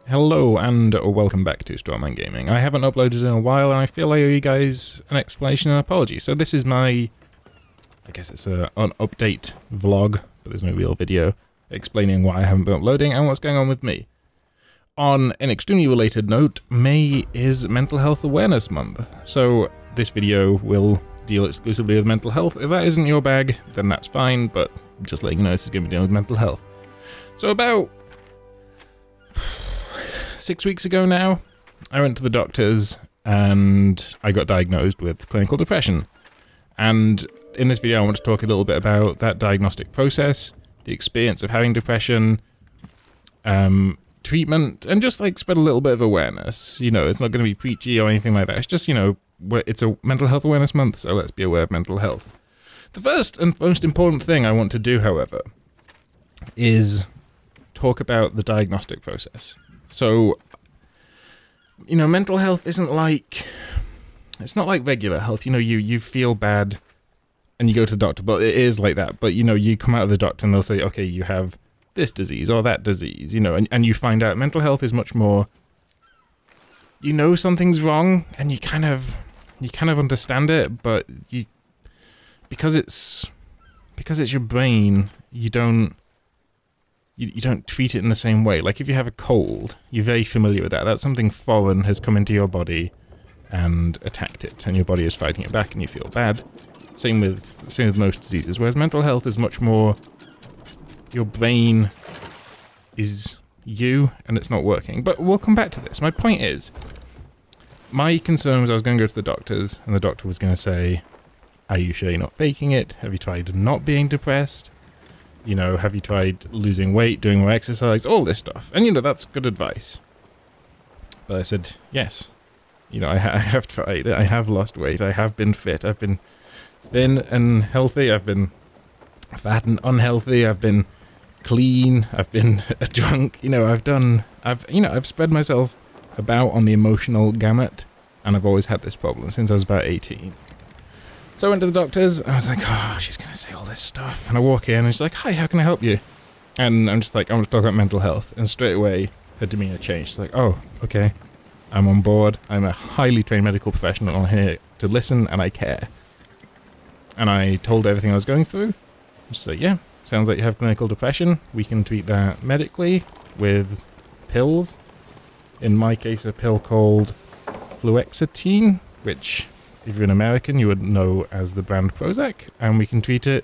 Hello and welcome back to Strawman Gaming. I haven't uploaded in a while and I feel I owe you guys an explanation and apology. So this is my, I guess it's an update vlog, but there's no real video, explaining why I haven't been uploading and what's going on with me. On an extremely related note, May is Mental Health Awareness Month. So this video will deal exclusively with mental health. If that isn't your bag, then that's fine, but just letting you know this is going to be dealing with mental health. So about 6 weeks ago now, I went to the doctors and I got diagnosed with clinical depression. And in this video I want to talk a little bit about that diagnostic process, the experience of having depression, treatment, and just like spread a little bit of awareness. You know, it's not going to be preachy or anything like that. It's just, you know, it's a mental health awareness month, so let's be aware of mental health. The first and most important thing I want to do, however, is talk about the diagnostic process. So, you know, mental health isn't like, it's not like regular health. You know, you feel bad and you go to the doctor, but it is like that. But, you know, you come out of the doctor and they'll say, okay, you have this disease or that disease, you know, and you find out mental health is much more, you know, something's wrong and you kind of understand it, but because it's your brain, you don't treat it in the same way. Like if you have a cold, you're very familiar with that. That's something foreign has come into your body and attacked it, and your body is fighting it back and you feel bad. Same with most diseases. Whereas mental health is much more, your brain is you and it's not working. But we'll come back to this. My point is, my concern was I was going to go to the doctors and the doctor was going to say, are you sure you're not faking it? Have you tried not being depressed? You know, have you tried losing weight, doing more exercise, all this stuff? And, you know, that's good advice. But I said, yes. You know, I have tried it. I have lost weight. I have been fit. I've been thin and healthy. I've been fat and unhealthy. I've been clean. I've been drunk. You know, I've spread myself about on the emotional gamut. And I've always had this problem since I was about 18. So I went to the doctors, I was like, oh, she's going to say all this stuff. And I walk in and she's like, hi, how can I help you? And I'm just like, I want to talk about mental health. And straight away, her demeanor changed. She's like, oh, okay, I'm on board. I'm a highly trained medical professional. I'm here to listen and I care. And I told her everything I was going through. She's like, yeah, sounds like you have clinical depression. We can treat that medically with pills. In my case, a pill called fluoxetine, which, if you're an American, you would know as the brand Prozac, and we can treat it,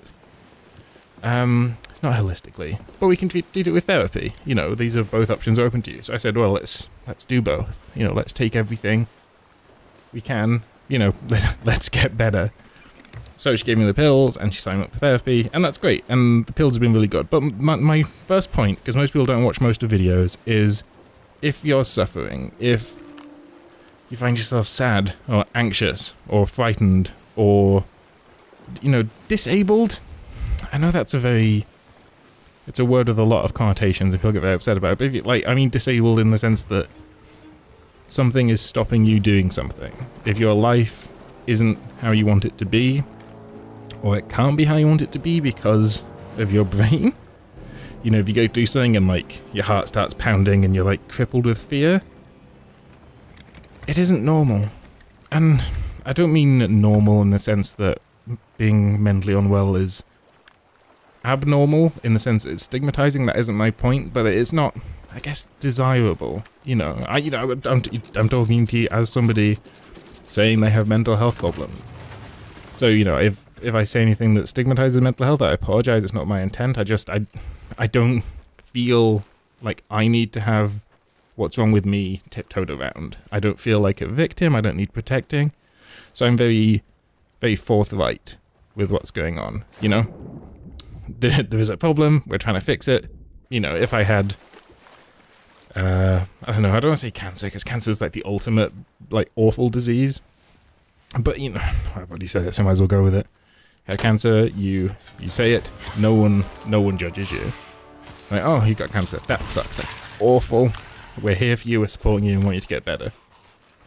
it's not holistically, but we can treat it with therapy. You know, these are both options open to you. So I said, well, let's do both. You know, let's take everything we can, you know, let's get better. So she gave me the pills, and she signed up for therapy, and that's great, and the pills have been really good. But my first point, because most people don't watch most of videos, is if you're suffering, if you find yourself sad or anxious or frightened or, you know, disabled. I know that's it's a word with a lot of connotations and people get very upset about it, but if you, like, I mean disabled in the sense that something is stopping you doing something. If your life isn't how you want it to be, or it can't be how you want it to be because of your brain, you know, if you go do something and like your heart starts pounding and you're like crippled with fear, it isn't normal. And I don't mean normal in the sense that being mentally unwell is abnormal, in the sense that it's stigmatizing. That isn't my point, but it's not, I guess, desirable. You know, I'm talking to you as somebody saying they have mental health problems. So, you know, if I say anything that stigmatizes mental health, I apologize. It's not my intent. I don't feel like I need to have what's wrong with me tiptoed around. I don't feel like a victim. I don't need protecting. So I'm very, very forthright with what's going on, you know? There is a problem. We're trying to fix it. You know, if I had, I don't know, I don't want to say cancer, because cancer is like the ultimate, like, awful disease. But, you know, I've already said it, so I might as well go with it. You have cancer, you say it, no one judges you. Like, oh, you got cancer. That sucks. That's awful. We're here for you, we're supporting you, and want you to get better.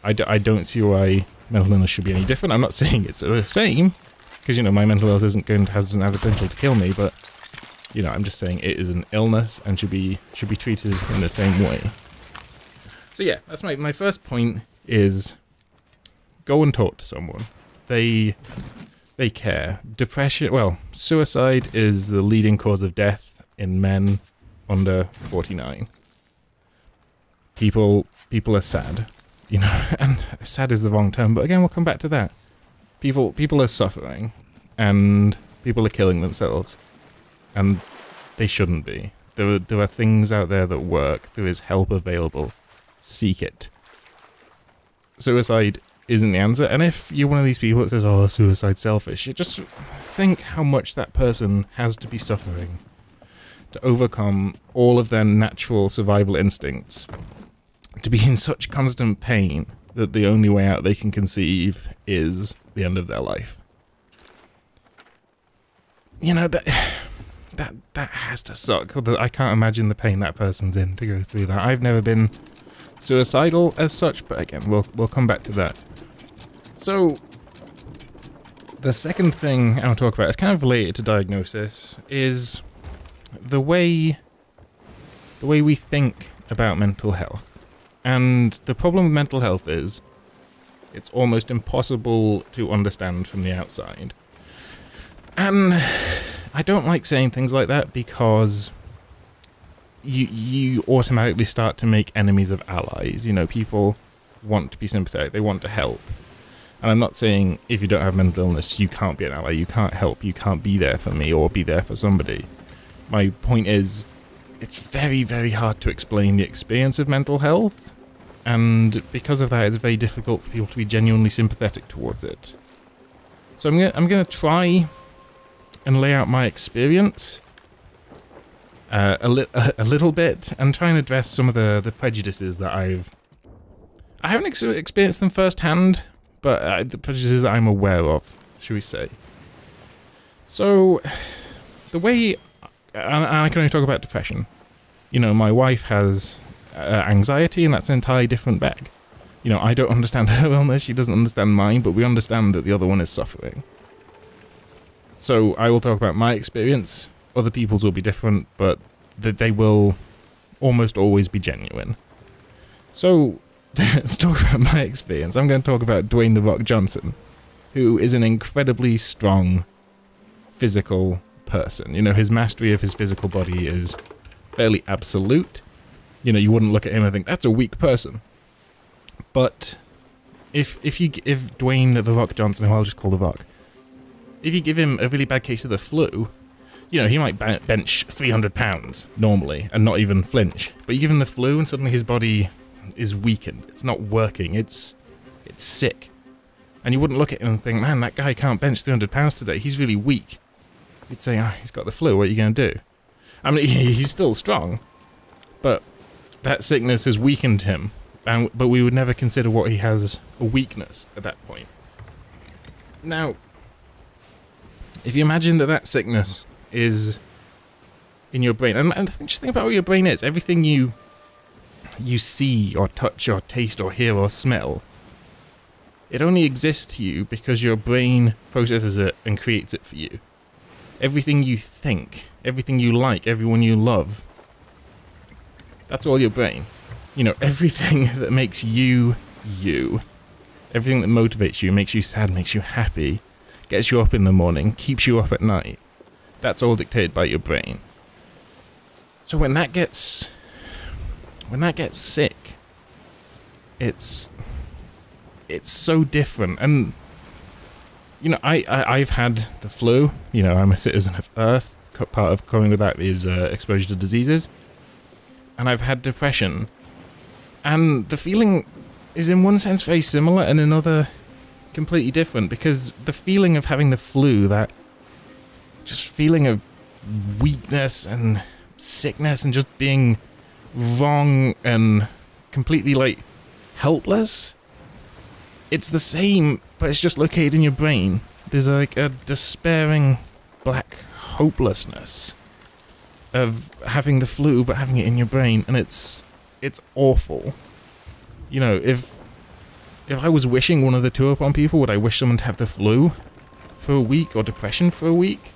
I don't see why mental illness should be any different. I'm not saying it's the same, because, you know, my mental illness doesn't have the potential to kill me, but, you know, I'm just saying it is an illness and should be treated in the same way. So yeah, that's my first point is go and talk to someone. They care. Depression, well, suicide is the leading cause of death in men under 49. People are sad, you know, and sad is the wrong term, but again, we'll come back to that. People are suffering, and people are killing themselves, and they shouldn't be. There are things out there that work. There is help available. Seek it. Suicide isn't the answer, and if you're one of these people that says, oh, suicide's selfish, you just think how much that person has to be suffering to overcome all of their natural survival instincts, to be in such constant pain that the only way out they can conceive is the end of their life. You know, that has to suck. I can't imagine the pain that person's in to go through that. I've never been suicidal as such, but again, we'll come back to that. So, the second thing I want to talk about is kind of related to diagnosis, is the way we think about mental health. And the problem with mental health is it's almost impossible to understand from the outside. And I don't like saying things like that because you automatically start to make enemies of allies. You know, people want to be sympathetic, they want to help. And I'm not saying if you don't have mental illness, you can't be an ally, you can't help, you can't be there for me or be there for somebody. My point is, it's very, very hard to explain the experience of mental health, and because of that, it's very difficult for people to be genuinely sympathetic towards it. So I'm gonna try and lay out my experience a little bit, and try and address some of the prejudices that I haven't experienced them firsthand, but the prejudices that I'm aware of, should we say. So, the way, and I can only talk about depression. You know, my wife has anxiety, and that's an entirely different bag. You know, I don't understand her illness, she doesn't understand mine, but we understand that the other one is suffering. So, I will talk about my experience. Other people's will be different, but they will almost always be genuine. So, to talk about my experience, I'm going to talk about Dwayne "The Rock" Johnson, who is an incredibly strong physical person. You know, his mastery of his physical body is fairly absolute. You know, you wouldn't look at him and think, that's a weak person. But if Dwayne "The Rock" Johnson, who I'll just call The Rock, if you give him a really bad case of the flu, you know, he might bench 300 pounds normally and not even flinch. But you give him the flu and suddenly his body is weakened. It's not working. It's sick. And you wouldn't look at him and think, man, that guy can't bench 300 pounds today. He's really weak. You'd say, oh, he's got the flu. What are you going to do? I mean, he's still strong, but that sickness has weakened him. But we would never consider what he has a weakness at that point. Now, if you imagine that sickness is in your brain, and just think about what your brain is. Everything you see or touch or taste or hear or smell, it only exists to you because your brain processes it and creates it for you. Everything you think, everything you like, everyone you love, that's all your brain. You know, everything that makes you, you. Everything that motivates you, makes you sad, makes you happy, gets you up in the morning, keeps you up at night. That's all dictated by your brain. So when that gets sick, it's so different. And you know, I've had the flu. You know, I'm a citizen of Earth. Part of coming with that is exposure to diseases. And I've had depression. And the feeling is in one sense very similar, and in another completely different, because the feeling of having the flu, that just feeling of weakness and sickness and just being wrong and completely, like, helpless, it's the same, but it's just located in your brain. There's like a despairing black hopelessness of having the flu but having it in your brain, and it's awful. You know, if I was wishing one of the two upon people, would I wish someone to have the flu for a week or depression for a week?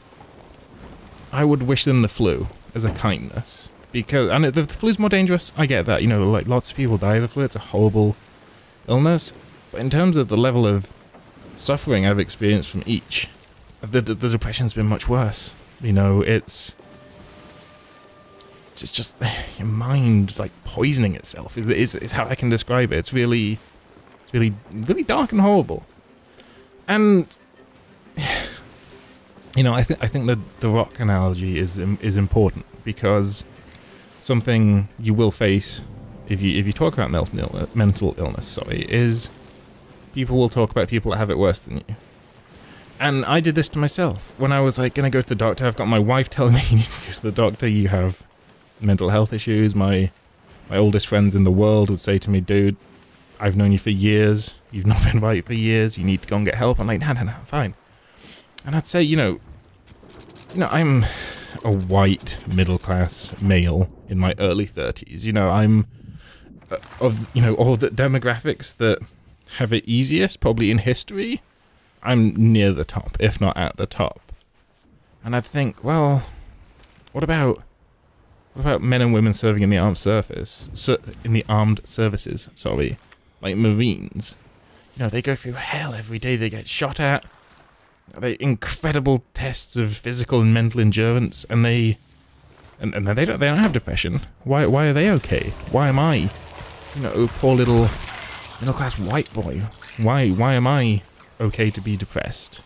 I would wish them the flu as a kindness. because, and the flu's more dangerous, I get that, you know, like lots of people die of the flu, it's a horrible illness, but in terms of the level of suffering I've experienced from each, the depression's been much worse. You know, it's just your mind like poisoning itself is how I can describe it. It's really dark and horrible. And you know, I think the rock analogy is important, because something you will face if you talk about mental illness, sorry, is people will talk about people that have it worse than you. And I did this to myself when I was like gonna go to the doctor. I've got my wife telling me you need to go to the doctor, you have mental health issues. My oldest friends in the world would say to me, dude, I've known you for years, you've not been right for years, you need to go and get help. I'm like, no, I'm fine. And I'd say, you know, I'm a white middle-class male in my early 30s. You know, I'm of, you know, all the demographics that have it easiest probably in history, I'm near the top, if not at the top. And I'd think, well, what about men and women serving in the armed services, sorry, like Marines? You know, they go through hell every day, they get shot at, they incredible tests of physical and mental endurance, and they don't have depression. Why are they okay? Why am I, you know, poor little middle-class white boy? Why am I okay to be depressed?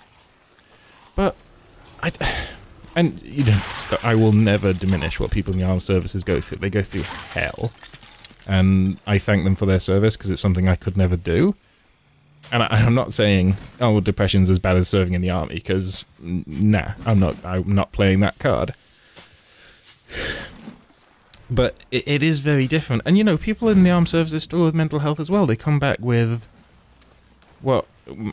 But and you know, I will never diminish what people in the armed services go through. They go through hell, and I thank them for their service because it's something I could never do. And I'm not saying, oh, well, depression's as bad as serving in the army, because nah, I'm not playing that card. But it is very different. And you know, people in the armed services struggle with mental health as well. They come back with what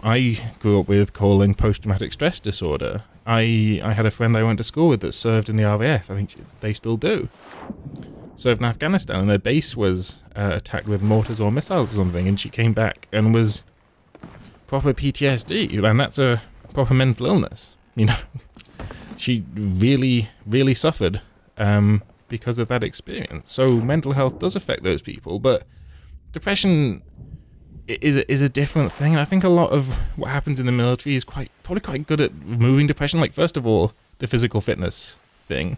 I grew up with calling post-traumatic stress disorder. I had a friend I went to school with that served in the RAF. I think they still do. Served in Afghanistan, and their base was attacked with mortars or missiles or something, and she came back and was proper PTSD, and that's a proper mental illness. You know, she really, really suffered because of that experience. So mental health does affect those people, but depression is a different thing. And I think a lot of what happens in the military is probably quite good at removing depression. Like, first of all, the physical fitness thing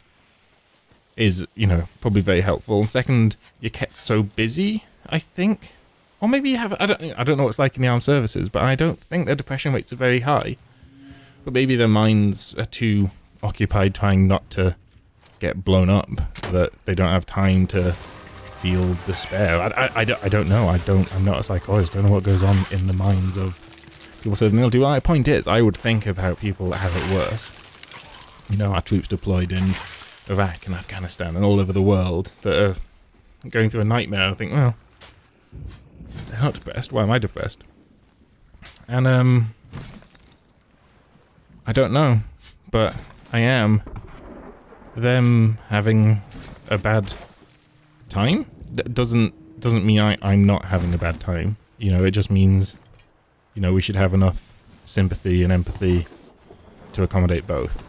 is, you know, probably very helpful. And second, you're kept so busy, I think. Or maybe you have, I don't know what it's like in the armed services, but I don't think their depression rates are very high. But maybe their minds are too occupied trying not to get blown up, that they don't have time to feel despair. I don't know. I'm not a psychologist. I don't know what goes on in the minds of people serving in the military. Well, my point is, I would think about people that have it worse. You know, our troops deployed in Iraq and Afghanistan and all over the world that are going through a nightmare. I think, well, they're not depressed. Why am I depressed? And I don't know, but I am. Them having a bad time doesn't mean I'm not having a bad time. You know, it just means, you know, we should have enough sympathy and empathy to accommodate both.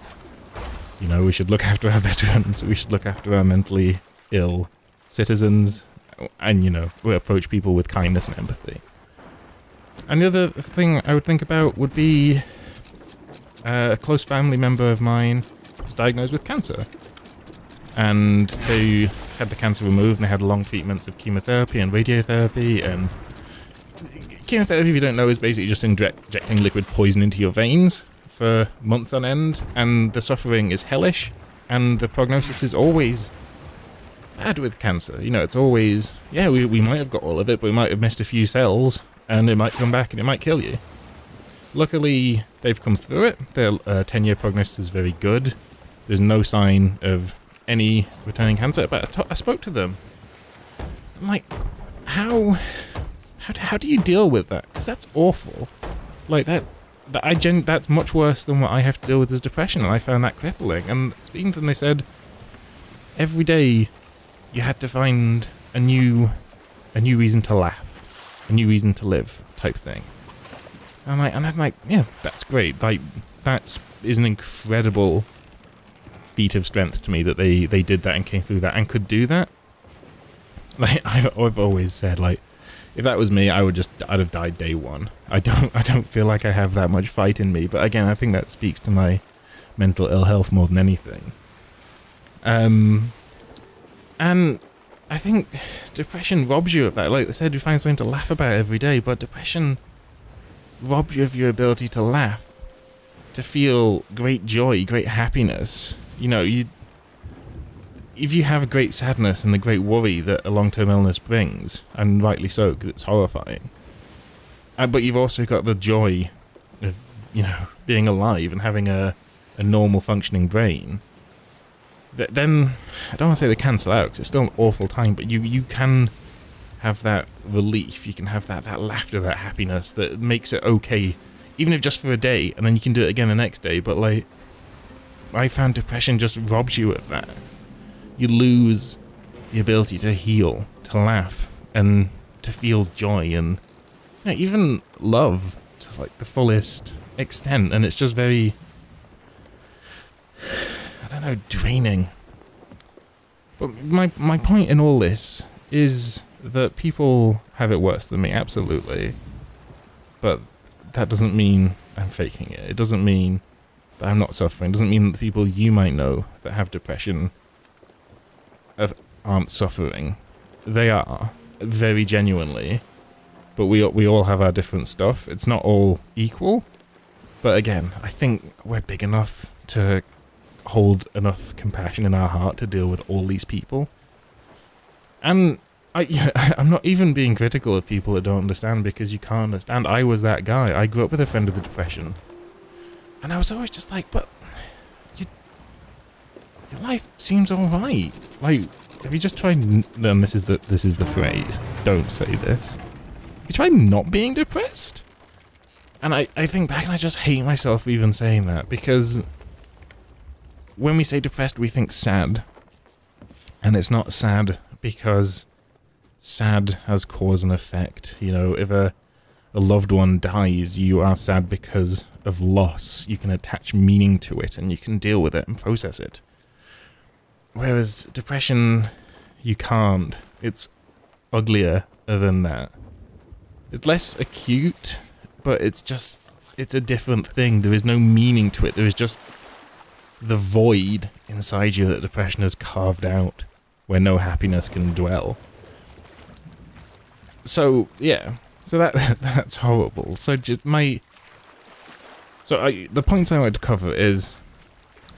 You know, we should look after our veterans, we should look after our mentally ill citizens, and, you know, we approach people with kindness and empathy. And the other thing I would think about would be a close family member of mine was diagnosed with cancer. And they had the cancer removed, and they had long treatments of chemotherapy and radiotherapy. And chemotherapy, if you don't know, is basically just injecting liquid poison into your veins for months on end. And the suffering is hellish, and the prognosis is always bad with cancer. You know, it's always, yeah, we might have got all of it, but we might have missed a few cells, and it might come back and it might kill you. Luckily, they've come through it. Their 10-year prognosis is very good. There's no sign of any returning cancer, but I spoke to them. I'm like, how do you deal with that? Because that's awful. Like, that's much worse than what I have to deal with as depression, and I found that crippling. And speaking to them, they said, every day you had to find a new reason to laugh, a new reason to live, type thing. And I'm like, yeah, that's great. Like, that is an incredible feat of strength to me that they did that and came through that and could do that. Like, I've always said, like, if that was me, I'd have died day one. I don't feel like I have that much fight in me, but again, I think that speaks to my mental ill health more than anything. And I think depression robs you of that. Like I said, you find something to laugh about every day, but depression robs you of your ability to laugh, to feel great joy, great happiness. You know, if you have great sadness and the great worry that a long-term illness brings, and rightly so, because it's horrifying, but you've also got the joy of, you know, being alive and having a normal functioning brain, then I don't want to say they cancel out, because it's still an awful time, but you can have that relief, you can have that laughter, that happiness that makes it okay, even if just for a day, and then you can do it again the next day. But like, I found depression just robs you of that. You lose the ability to heal, to laugh, and to feel joy, and, you know, even love to like the fullest extent, and it's just very, I don't know, draining. But my point in all this is that people have it worse than me, absolutely. But that doesn't mean I'm faking it. It doesn't mean that I'm not suffering. It doesn't mean that the people you might know that have depression aren't suffering. They are, very genuinely. But we all have our different stuff. It's not all equal. But again, I think we're big enough to hold enough compassion in our heart to deal with all these people. And I'm not even being critical of people that don't understand, because you can't understand. I was that guy. I grew up with a friend with a depression. And I was always just like, but your life seems alright. Like, have you just tried, then this is the phrase, don't say this. You tried not being depressed? And I think back and I just hate myself for even saying that, because when we say depressed, we think sad. And it's not sad because sad has cause and effect. You know, if a loved one dies, you are sad because of loss. You can attach meaning to it and you can deal with it and process it. Whereas depression, you can't. It's uglier than that. It's less acute, but it's a different thing. There is no meaning to it. There is just the void inside you that depression has carved out, where no happiness can dwell. So, yeah. So that's horrible. So just the points I wanted to cover is,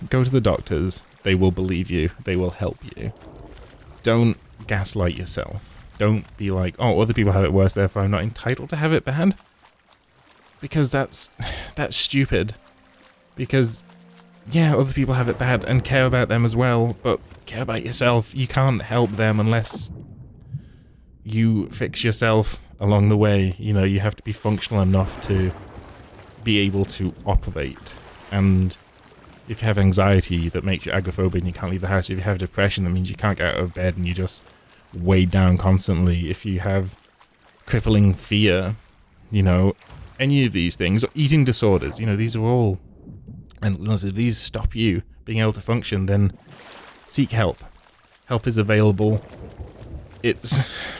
go to the doctors. They will believe you. They will help you. Don't gaslight yourself. Don't be like, oh, other people have it worse, therefore I'm not entitled to have it bad. Because that's stupid. Because, yeah, other people have it bad and care about them as well, but care about yourself. You can't help them unless you fix yourself along the way. You know, you have to be functional enough to be able to operate. And if you have anxiety that makes you agoraphobic and you can't leave the house, if you have depression, that means you can't get out of bed and you just weighed down constantly. If you have crippling fear, you know, any of these things, eating disorders, you know, these are all, and if these stop you being able to function, then seek help. Help is available. Well,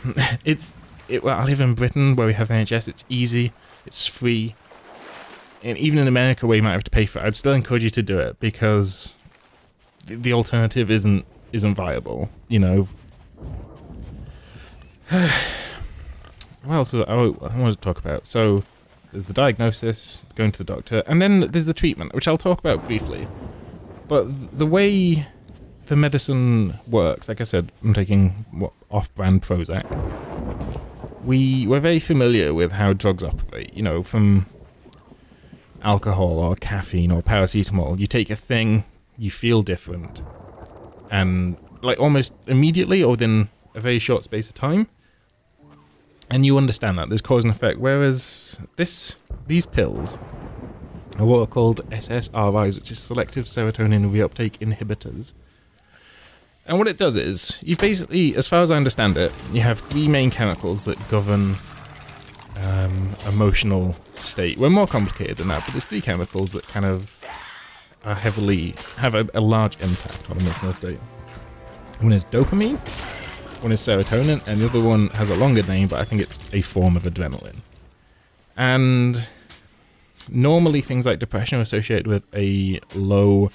I live in Britain where we have the NHS. It's easy. It's free. And even in America where you might have to pay for it, I'd still encourage you to do it, because the alternative isn't viable, you know. What else I wanted to talk about? So there's the diagnosis, going to the doctor, and then there's the treatment, which I'll talk about briefly. But the way the medicine works, like I said, I'm taking off-brand Prozac. We're very familiar with how drugs operate, you know, from alcohol or caffeine or paracetamol. You take a thing, you feel different, and like almost immediately or within a very short space of time, and you understand that there's cause and effect. Whereas these pills are what are called SSRIs, which is selective serotonin reuptake inhibitors. And what it does is, you basically, as far as I understand it, you have three main chemicals that govern emotional state. We're more complicated than that, but there's three chemicals that kind of are have a large impact on emotional state. One is dopamine, one is serotonin, and the other one has a longer name, but I think it's a form of adrenaline. And normally things like depression are associated with a low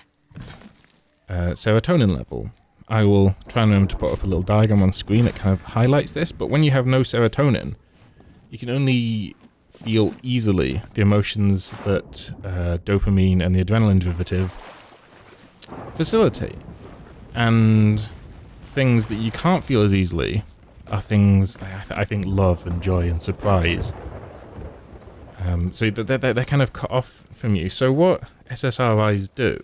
serotonin level. I will try and remember to put up a little diagram on screen that kind of highlights this, but when you have no serotonin, you can only feel easily the emotions that dopamine and the adrenaline derivative facilitate. And things that you can't feel as easily are things like, I think, love and joy and surprise. So they're kind of cut off from you. So what SSRIs do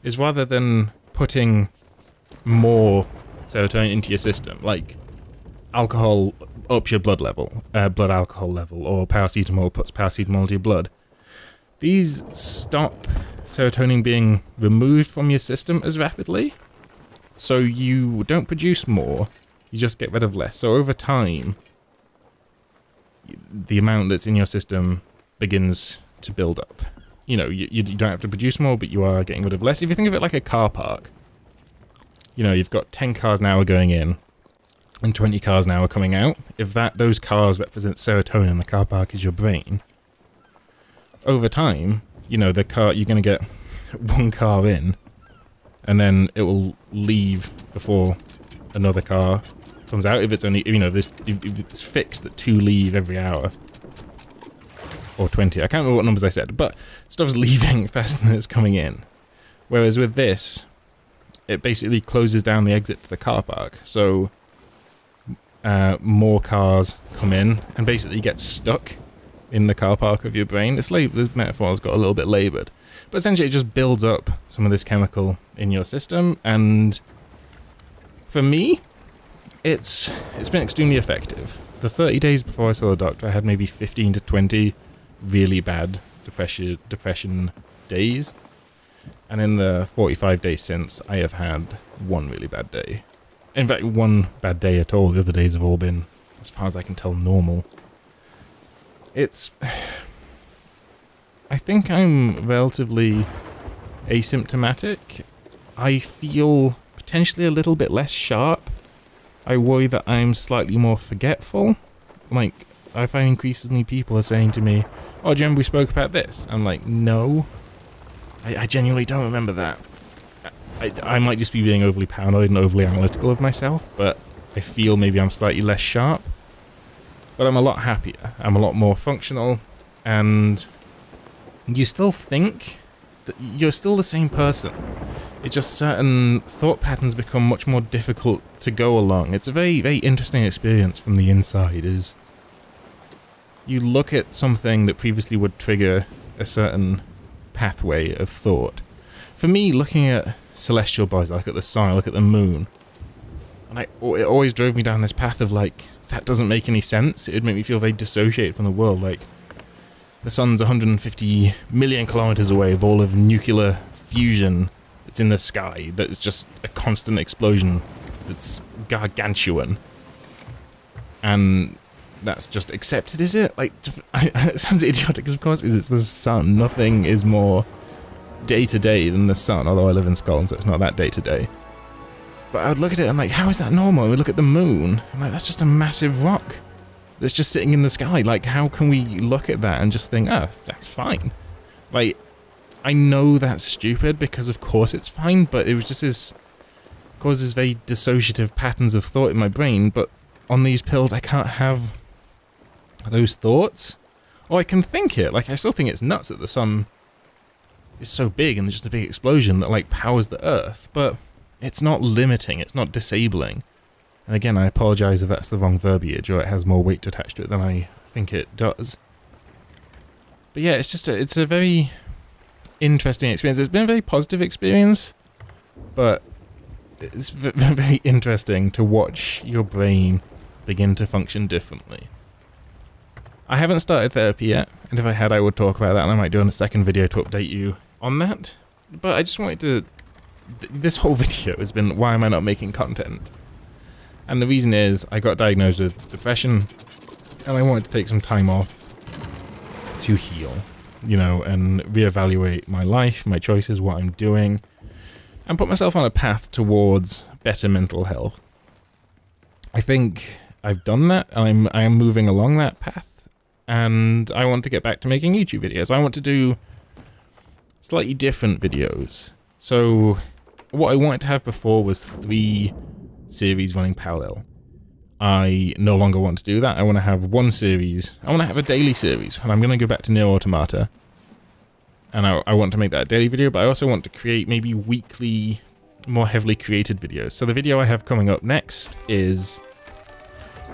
is, rather than putting more serotonin into your system, like alcohol ups your blood alcohol level, or paracetamol puts paracetamol into your blood, these stop serotonin being removed from your system as rapidly, so you don't produce more, you just get rid of less. So over time, the amount that's in your system begins to build up. You know, you don't have to produce more, but you are getting rid of less. If you think of it like a car park, you know, you've got 10 cars an hour going in and 20 cars an hour coming out. If those cars represent serotonin, the car park is your brain. Over time, you know, the car, you're going to get one car in, and then it will leave before another car comes out. If it's only, you know, if it's fixed that 2 leave every hour, or 20, I can't remember what numbers I said, but stuff's leaving faster than it's coming in. Whereas with this, it basically closes down the exit to the car park, so more cars come in and basically get stuck in the car park of your brain. This metaphor's got a little bit laboured, but essentially it just builds up some of this chemical in your system, and for me, it's been extremely effective. The 30 days before I saw the doctor, I had maybe 15 to 20 really bad depression days, and in the 45 days since, I have had one really bad day. In fact, one bad day at all. The other days have all been, as far as I can tell, normal. I think I'm relatively asymptomatic. I feel potentially a little bit less sharp. I worry that I'm slightly more forgetful. Like, I find increasingly people are saying to me, "Oh, do you remember we spoke about this?" I'm like, no. I genuinely don't remember that. I might just be being overly paranoid and overly analytical of myself, but I feel maybe I'm slightly less sharp. But I'm a lot happier. I'm a lot more functional, and you still think that you're still the same person. It's just certain thought patterns become much more difficult to go along. It's a very, very interesting experience from the inside. Is you look at something that previously would trigger a certain pathway of thought. For me, looking at celestial bodies, I look at the sun, I look at the moon, and it always drove me down this path of like, that doesn't make any sense. It would make me feel very dissociated from the world. Like, the sun's 150 million kilometers away, a ball of nuclear fusion that's in the sky, that's just a constant explosion that's gargantuan. And that's just accepted, is it? Like, it sounds idiotic, of course, it's the sun. Nothing is more day-to-day than the sun, although I live in Scotland, so it's not that day-to-day. But I would look at it, I'm like, how is that normal? And we look at the moon, I'm like, that's just a massive rock that's just sitting in the sky. Like, how can we look at that and just think, oh, that's fine? Like, I know that's stupid, because of course it's fine, but it was just this, causes very dissociative patterns of thought in my brain, but on these pills I can't have those thoughts. Or I can think it, like, I still think it's nuts that the sun is so big and it's just a big explosion that, like, powers the earth, but it's not limiting, it's not disabling. And again, I apologise if that's the wrong verbiage, or it has more weight attached to it than I think it does. But yeah, it's just it's a very interesting experience. It's been a very positive experience, but it's very interesting to watch your brain begin to function differently. I haven't started therapy yet, and if I had, I would talk about that, and I might do a second video to update you on that. But I just wanted to... This whole video has been, why am I not making content? And the reason is, I got diagnosed with depression, and I wanted to take some time off to heal. you know, and reevaluate my life, my choices, what I'm doing, and put myself on a path towards better mental health. I think I've done that. I am moving along that path, and I want to get back to making YouTube videos. I want to do slightly different videos. So what I wanted to have before was 3 series running parallel. I no longer want to do that. I want to have one series. I want to have a daily series, and I'm going to go back to Nier Automata. And I want to make that a daily video, but I also want to create maybe weekly, more heavily created videos. So the video I have coming up next is...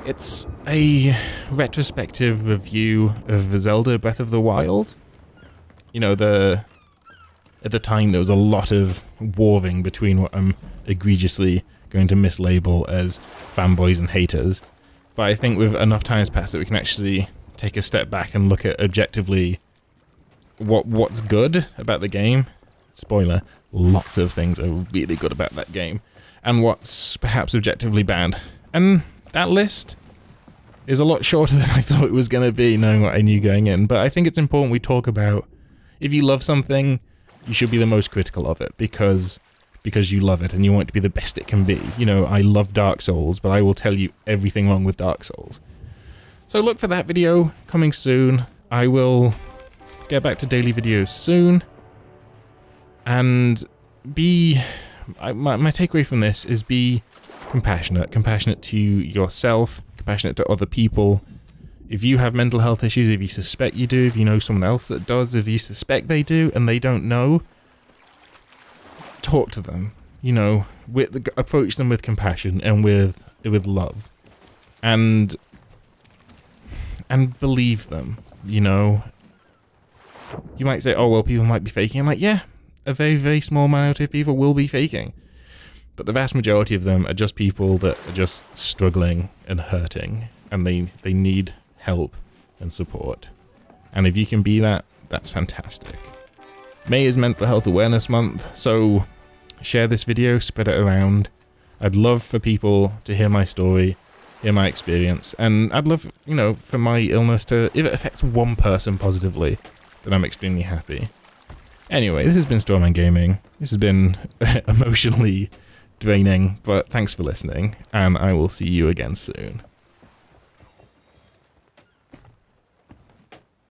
it's a retrospective review of Zelda Breath of the Wild. You know, at the time there was a lot of warring between what I'm egregiously going to mislabel as fanboys and haters. But I think with enough time has passed that we can actually take a step back and look at objectively what's good about the game. Spoiler, lots of things are really good about that game. And what's perhaps objectively bad. And that list is a lot shorter than I thought it was going to be, knowing what I knew going in. But I think it's important we talk about, if you love something, you should be the most critical of it, because you love it and you want it to be the best it can be. You know, I love Dark Souls, but I will tell you everything wrong with Dark Souls. So look for that video coming soon. I will get back to daily videos soon. And my takeaway from this is be compassionate. Compassionate to yourself, compassionate to other people. If you have mental health issues, if you suspect you do, if you know someone else that does, if you suspect they do and they don't know, talk to them. You know, approach them with compassion and with love. And believe them, you know. You might say, oh, well, people might be faking. I'm like, yeah, a very, very small minority of people will be faking. But the vast majority of them are just people that are just struggling and hurting. And they need help and support. And if you can be that, that's fantastic. May is Mental Health Awareness Month, so share this video, spread it around. I'd love for people to hear my story, hear my experience, and I'd love, you know, for my illness to, if it affects one person positively, then I'm extremely happy. Anyway, this has been Strawman Gaming. This has been emotionally draining, but thanks for listening, and I will see you again soon.